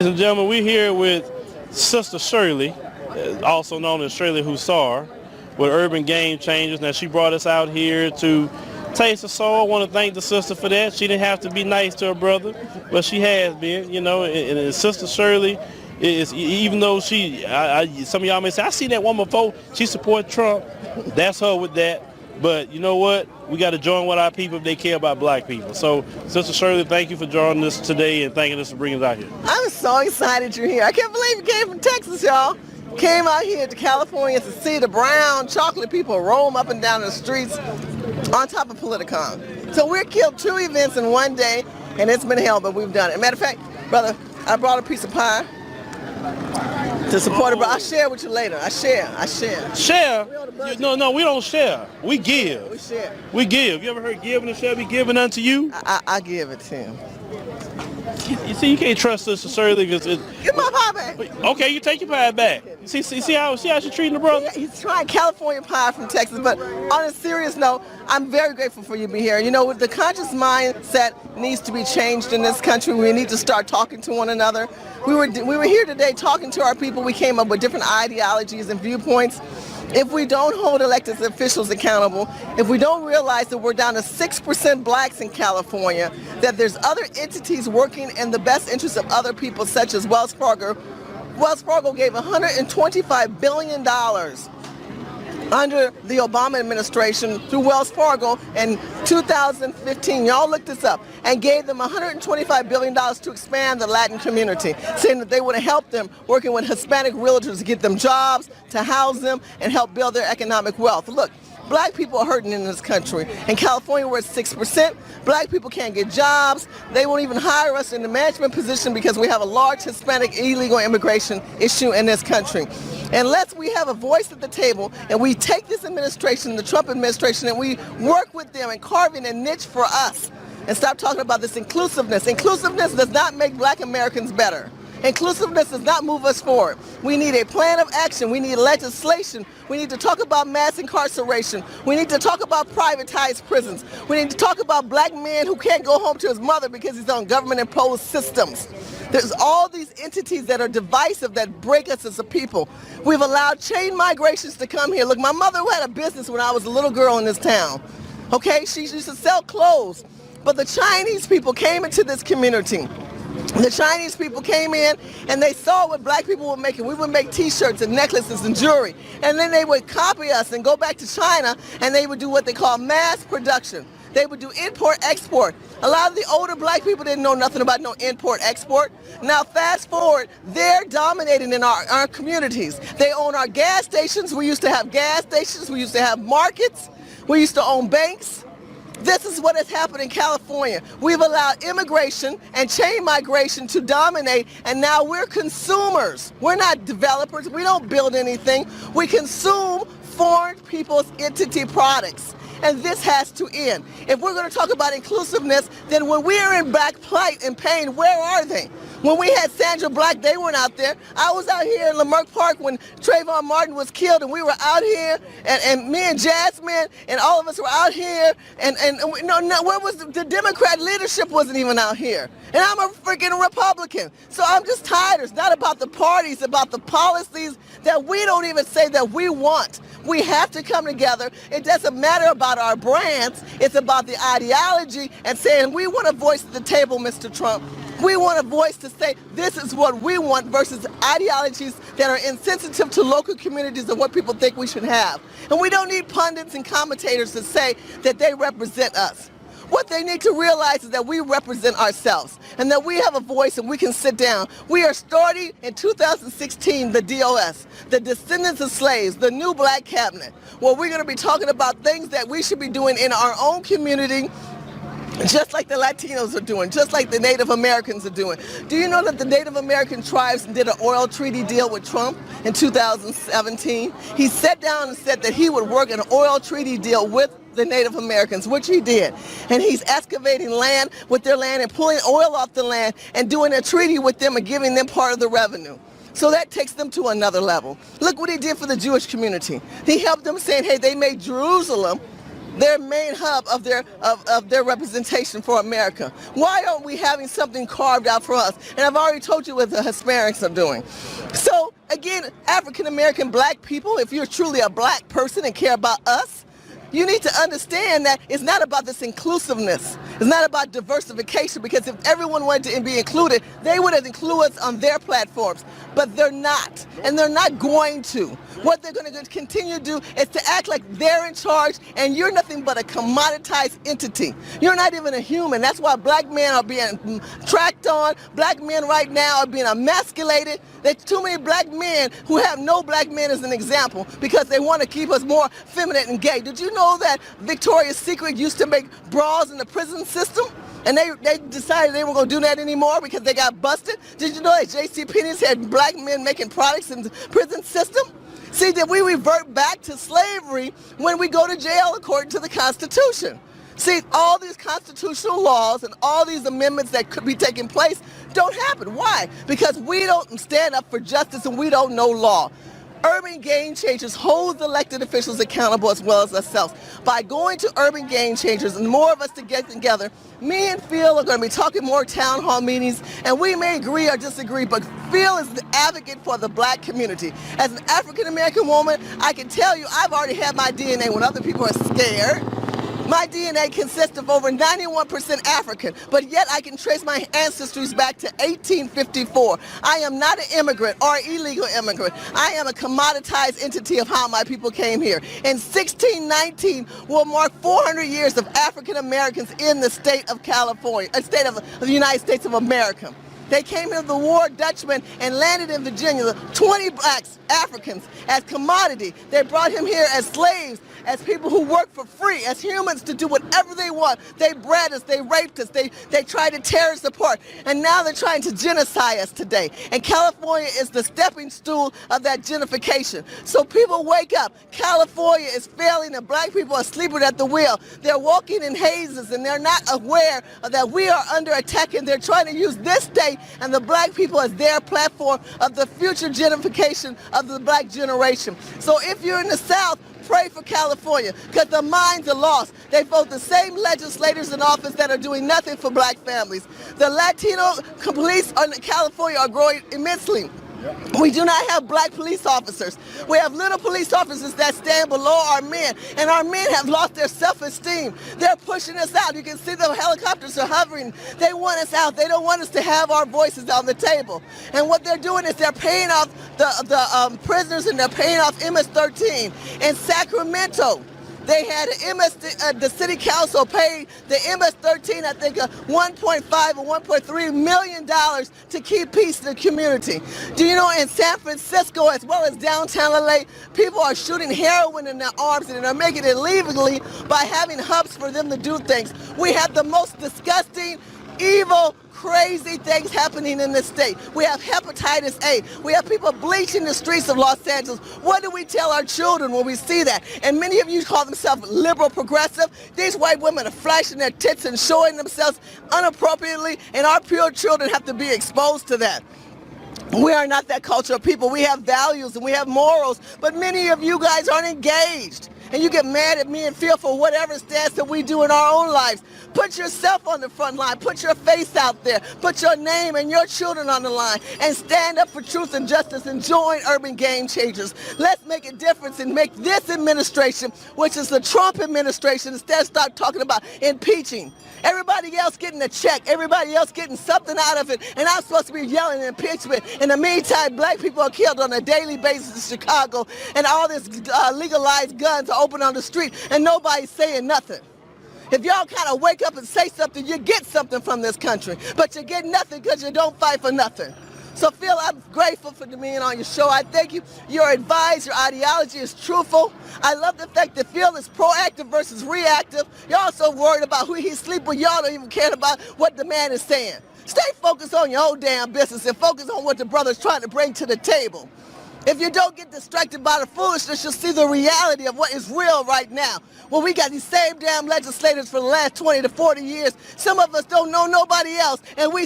Ladies and gentlemen, we're here with Sister Shirley, also known as Shirley Husar, with Urban Game Changers. Now, she brought us out here to taste the soul. I want to thank the sister for that. She didn't have to be nice to her brother, but she has been, and Sister Shirley is, even though some of y'all may say, I seen that woman before, she support Trump. That's her with that. But you know what? We got to join with our people if they care about black people. So, Sister Shirley, thank you for joining us today and thanking us for bringing us out here. I'm so excited you're here. I can't believe you came from Texas, y'all. Came out here to California to see the brown chocolate people roam up and down the streets on top of Politicon. So we're killed 2 events in one day, and it's been hell, but we've done it. Matter of fact, brother, I brought a piece of pie to support it, but I'll share with you later. I share. Share? No, we don't share. We give. We share. We give. You ever heard giving and shall be given unto you? I give it to him. You see, you can't trust Sister Shirley because Give my pie back. Okay, you take your pie back. See how she's treating the brother? He's trying California pie from Texas, but on a serious note, I'm very grateful for you being here. You know, the conscious mindset needs to be changed in this country. We need to start talking to one another. We were here today talking to our people. We came up with different ideologies and viewpoints. If we don't hold elected officials accountable, if we don't realize that we're down to 6% blacks in California, that there's other entities working in the best interest of other people, such as Wells Fargo. Wells Fargo gave $125 billion under the Obama administration through Wells Fargo in 2015. Y'all look this up, and gave them $125 billion to expand the Latin community, saying that they would have helped them working with Hispanic realtors to get them jobs, to house them, and help build their economic wealth. Look, black people are hurting in this country. In California, we're at 6%. Black people can't get jobs. They won't even hire us in the management position because we have a large Hispanic illegal immigration issue in this country. Unless we have a voice at the table and we take this administration, the Trump administration, and we work with them and carve in a niche for us and stop talking about this inclusiveness. Inclusiveness does not make black Americans better. Inclusiveness does not move us forward. We need a plan of action. We need legislation. We need to talk about mass incarceration. We need to talk about privatized prisons. We need to talk about black men who can't go home to his mother because he's on government-imposed systems. There's all these entities that are divisive that break us as a people. We've allowed chain migrations to come here. Look, my mother had a business when I was a little girl in this town. Okay, she used to sell clothes. But the Chinese people came into this community. The Chinese people came in and they saw what black people were making. We would make t-shirts and necklaces and jewelry. And then they would copy us and go back to China and they would do what they call mass production. They would do import-export. A lot of the older black people didn't know nothing about no import-export. Now fast forward, they're dominating in our communities. They own our gas stations. We used to have gas stations. We used to have markets. We used to own banks. This is what has happened in California. We've allowed immigration and chain migration to dominate, and now we're consumers. We're not developers. We don't build anything. We consume foreign people's entity products. And this has to end. If we're going to talk about inclusiveness, then when we are in black plight and pain, where are they? When we had Sandra Black, they weren't out there. I was out here in Leimert Park when Trayvon Martin was killed, and we were out here, and me and Jasmine and all of us were out here, and where was the Democrat leadership wasn't even out here. And I'm a freaking Republican. So I'm just tired. It's not about the parties, it's about the policies that we don't even say that we want. We have to come together. It doesn't matter about our brands. It's about the ideology and saying we want a voice at the table, Mr. Trump. We want a voice to say this is what we want versus ideologies that are insensitive to local communities and what people think we should have. And we don't need pundits and commentators to say that they represent us. What they need to realize is that we represent ourselves and that we have a voice and we can sit down. We are starting in 2016 the DOS, the Descendants of Slaves, the new black cabinet, where we're going to be talking about things that we should be doing in our own community, just like the Latinos are doing, just like the Native Americans are doing. Do you know that the Native American tribes did an oil treaty deal with Trump in 2017? He sat down and said that he would work an oil treaty deal with the Native Americans, which he did. And he's excavating land with their land and pulling oil off the land and doing a treaty with them and giving them part of the revenue. So that takes them to another level. Look what he did for the Jewish community. He helped them saying, hey, they made Jerusalem their main hub of their representation for America? Why aren't we having something carved out for us? And I've already told you what the Hispanics are doing. So again, African American black people, if you're truly a black person and care about us, you need to understand that it's not about this inclusiveness. It's not about diversification, because if everyone wanted to be included, they would have included us on their platforms. But they're not, and they're not going to. What they're going to continue to do is to act like they're in charge, and you're nothing but a commoditized entity. You're not even a human. That's why black men are being tracked on. Black men right now are being emasculated. There's too many black men who have no black men as an example because they want to keep us more feminine and gay. Did you know that Victoria's Secret used to make bras in the prison system? And they decided they weren't going to do that anymore because they got busted? Did you know that JCPenney's had black men making products in the prison system? See, that we revert back to slavery when we go to jail according to the Constitution. See, all these constitutional laws and all these amendments that could be taking place don't happen. Why? Because we don't stand up for justice and we don't know law. Urban Game Changers holds elected officials accountable as well as ourselves. By going to Urban Game Changers and more of us to get together, me and Phil are going to be talking more town hall meetings, and we may agree or disagree, but Phil is the advocate for the black community. As an African American woman, I can tell you I've already had my DNA when other people are scared. My DNA consists of over 91% African, but yet I can trace my ancestries back to 1854. I am not an immigrant or illegal immigrant. I am a commoditized entity of how my people came here. In 1619 will mark 400 years of African Americans in the state of California, a state of the United States of America. They came here, the war Dutchmen, and landed in Virginia, 20 blacks, Africans, as commodity. They brought him here as slaves, as people who work for free, as humans to do whatever they want. They bred us, they raped us, they tried to tear us apart, and now they're trying to genocide us today. And California is the stepping stool of that genofication. So people wake up. California is failing, and black people are sleeping at the wheel. They're walking in hazes, and they're not aware that we are under attack, and they're trying to use this state and the black people as their platform of the future gentrification of the black generation. So if you're in the South, pray for California, because the minds are lost. They vote the same legislators in office that are doing nothing for black families. The Latino police in California are growing immensely. We do not have black police officers. We have little police officers that stand below our men, and our men have lost their self-esteem. They're pushing us out. You can see the helicopters are hovering. They want us out. They don't want us to have our voices on the table. And what they're doing is they're paying off the prisoners, and they're paying off MS-13. In Sacramento, they had the city council paid the MS-13, I think, $1.5 or $1.3 million to keep peace in the community. Do you know in San Francisco, as well as downtown LA, people are shooting heroin in their arms, and they're making it illegally by having hubs for them to do things. We have the most disgusting, evil, crazy things happening in this state. We have hepatitis A. We have people bleaching the streets of Los Angeles. What do we tell our children when we see that? And many of you call themselves liberal progressive. These white women are flashing their tits and showing themselves inappropriately, and our pure children have to be exposed to that. We are not that culture of people. We have values and we have morals, but many of you guys aren't engaged. And you get mad at me and feel for whatever stance that we do in our own lives. Put yourself on the front line. Put your face out there. Put your name and your children on the line. And stand up for truth and justice and join Urban Game Changers. Let's make a difference and make this administration, which is the Trump administration, instead start talking about impeaching. Everybody else getting a check. Everybody else getting something out of it. And I'm supposed to be yelling impeachment. In the meantime, black people are killed on a daily basis in Chicago. And all this legalized guns are open on the street. And nobody's saying nothing. If y'all kind of wake up and say something, you get something from this country. But you get nothing because you don't fight for nothing. So Phil, I'm grateful for being on your show. I thank you. Your advice, your ideology is truthful. I love the fact that Phil is proactive versus reactive. You're also worried about who he sleep with. Y'all don't even care about what the man is saying. Stay focused on your own damn business and focus on what the brother's trying to bring to the table. If you don't get distracted by the foolishness, you'll see the reality of what is real right now. Well, we got these same damn legislators for the last 20 to 40 years. Some of us don't know nobody else, and we